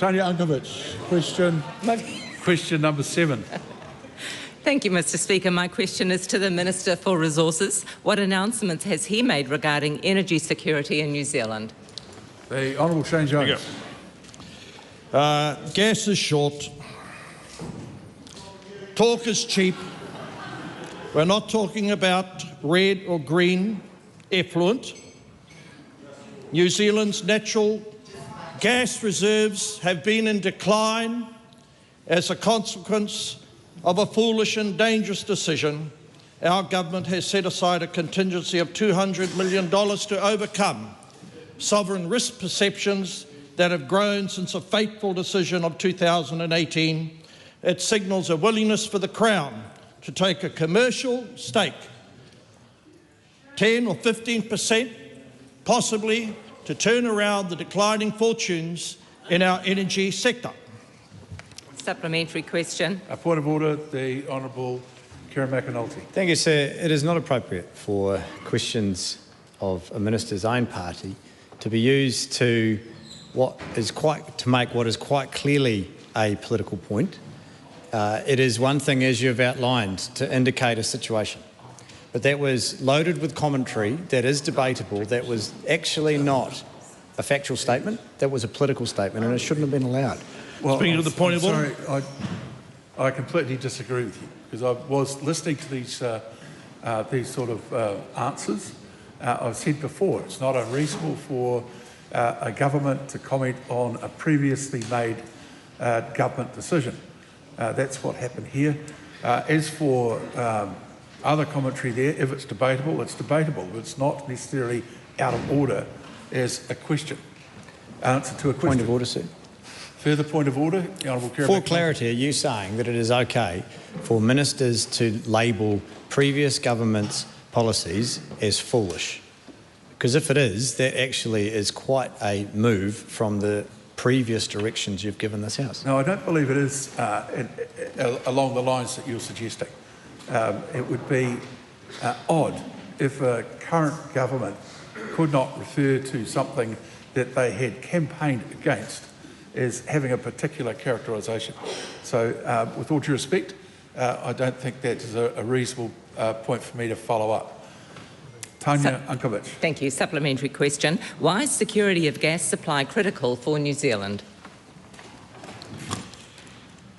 Tanya Unkovic, question number 7. Thank you, Mr. Speaker. My question is to the Minister for Resources. What announcements has he made regarding energy security in New Zealand? The Honourable Shane Jones. Gas is short. Talk is cheap. We're not talking about red or green effluent. New Zealand's natural gas reserves have been in decline as a consequence of a foolish and dangerous decision. Our government has set aside a contingency of $200 million to overcome sovereign risk perceptions that have grown since a fateful decision of 2018. It signals a willingness for the Crown to take a commercial stake, 10 or 15%, possibly, to turn around the declining fortunes in our energy sector. Supplementary question. A point of order, the Honourable Kieran McAnulty. Thank you, sir. It is not appropriate for questions of a minister's own party to be used to make what is quite clearly a political point. It is one thing, as you've outlined, to indicate a situation, but that was loaded with commentary that is debatable, that was actually not a factual statement, that was a political statement, and it shouldn't have been allowed. Well, Speaking of the point of order. Sorry, I completely disagree with you, because I was listening to these sort of answers. I've said before, it's not unreasonable for a government to comment on a previously made government decision. That's what happened here. As for other commentary there, if it's debatable, it's debatable. But it's not necessarily out of order as a question. Answer to a question. Point of order, sir. Further point of order, the Honourable Kieran For McAnulty. clarity, are you saying that it is okay for ministers to label previous government's policies as foolish? Because if it is, that actually is quite a move from the previous directions you've given this House. No, I don't believe it is along the lines that you're suggesting. It would be odd if a current government could not refer to something that they had campaigned against as having a particular characterisation. So, with all due respect, I don't think that is a reasonable point for me to follow up. Tanya Unkovic. Thank you. Supplementary question. Why is security of gas supply critical for New Zealand?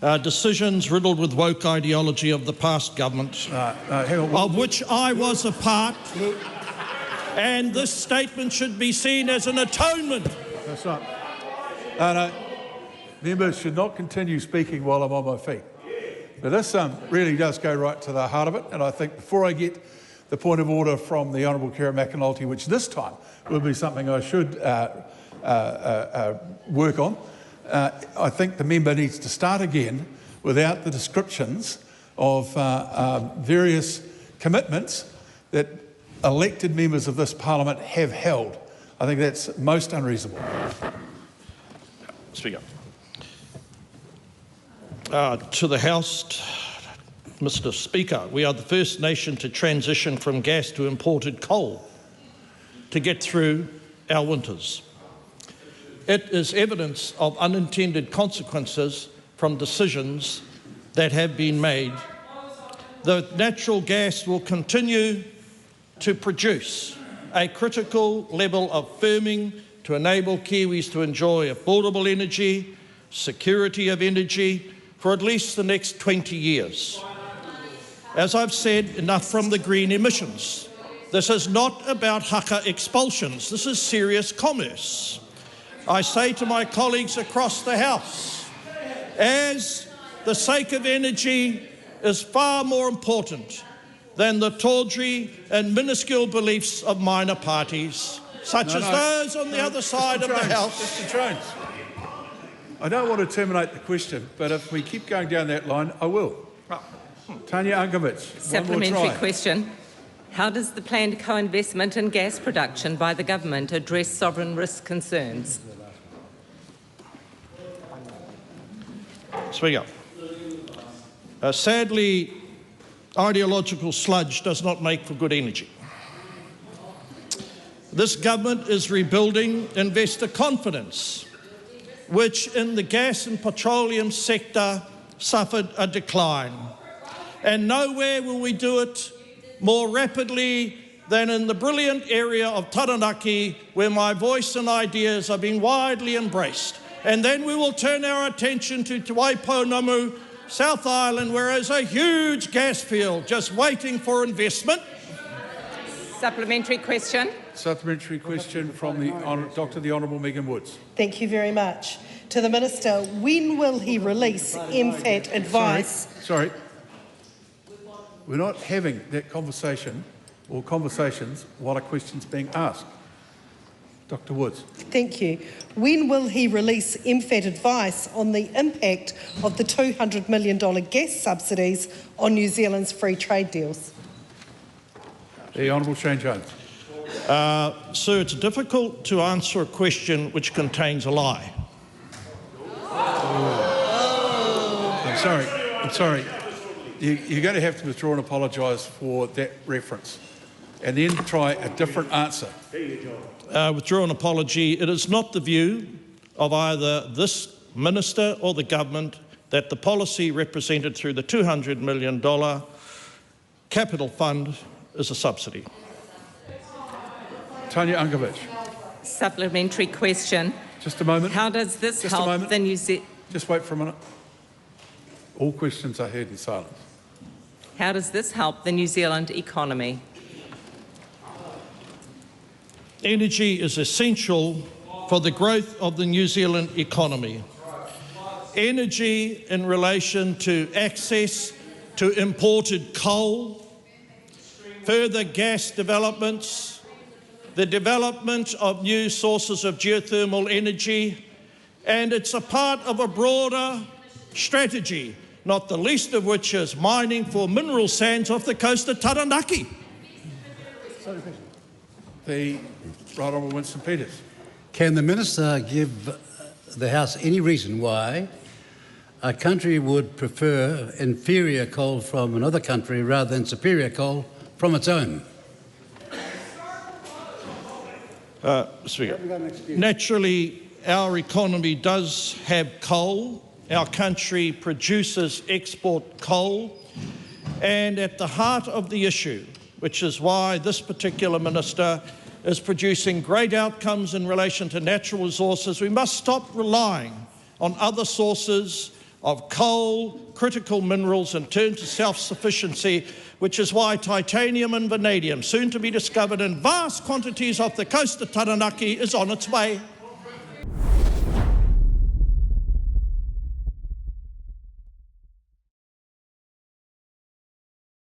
Decisions riddled with woke ideology of the past government, of which I was a part, and this statement should be seen as an atonement. That's right. No, members should not continue speaking while I'm on my feet. But this really does go right to the heart of it, and I think before I get the point of order from the Honourable Kieran McAnulty, which this time will be something I should work on, I think the member needs to start again without the descriptions of various commitments that elected members of this parliament have held. I think that's most unreasonable. Speaker. To the House, Mr. Speaker, we are the first nation to transition from gas to imported coal to get through our winters. It is evidence of unintended consequences from decisions that have been made. The natural gas will continue to produce a critical level of firming to enable Kiwis to enjoy affordable energy, security of energy for at least the next 20 years. As I've said, enough from the green emissions. This is not about haka expulsions. This is serious commerce. I say to my colleagues across the House, as the sake of energy is far more important than the tawdry and minuscule beliefs of minor parties, such as those on the other side of the House. Mr. Jones, I don't want to terminate the question, but if we keep going down that line, I will. Tanya Unkovic, Supplementary question. How does the planned co-investment in gas production by the government address sovereign risk concerns? Speaker. Sadly, ideological sludge does not make for good energy. This government is rebuilding investor confidence which in the gas and petroleum sector suffered a decline. And nowhere will we do it more rapidly than in the brilliant area of Taranaki, where my voice and ideas are being widely embraced. And then we will turn our attention to Te Waipounamu, South Island, where there's a huge gas field just waiting for investment. Supplementary question. Supplementary question from the Honourable Megan Woods. Thank you very much. To the Minister, when will he release MFAT advice? Sorry. We're not having that conversation or conversations while a question's being asked. Dr Woods. Thank you. When will he release MFAT advice on the impact of the $200 million gas subsidies on New Zealand's free trade deals? The Honourable Shane Jones. Sir, it's difficult to answer a question which contains a lie. I'm sorry. You're going to have to withdraw and apologise for that reference and then try a different answer. Withdraw an apology. It is not the view of either this minister or the government that the policy represented through the $200 million capital fund is a subsidy. Tanya Ungovich. Supplementary question. Just a moment. How does this help the New Zealand? Just wait for a minute. All questions are heard in silence. How does this help the New Zealand economy? Energy is essential for the growth of the New Zealand economy. Energy in relation to access to imported coal, further gas developments, the development of new sources of geothermal energy, and it's a part of a broader strategy, not the least of which is mining for mineral sands off the coast of Taranaki. The Right Honourable Winston Peters. Can the Minister give the House any reason why a country would prefer inferior coal from another country rather than superior coal from its own? Speaker, naturally, our economy does have coal. Our country produces export coal. And at the heart of the issue, which is why this particular minister is producing great outcomes in relation to natural resources, we must stop relying on other sources of coal, critical minerals, and turn to self-sufficiency, which is why titanium and vanadium, soon to be discovered in vast quantities off the coast of Taranaki, is on its way.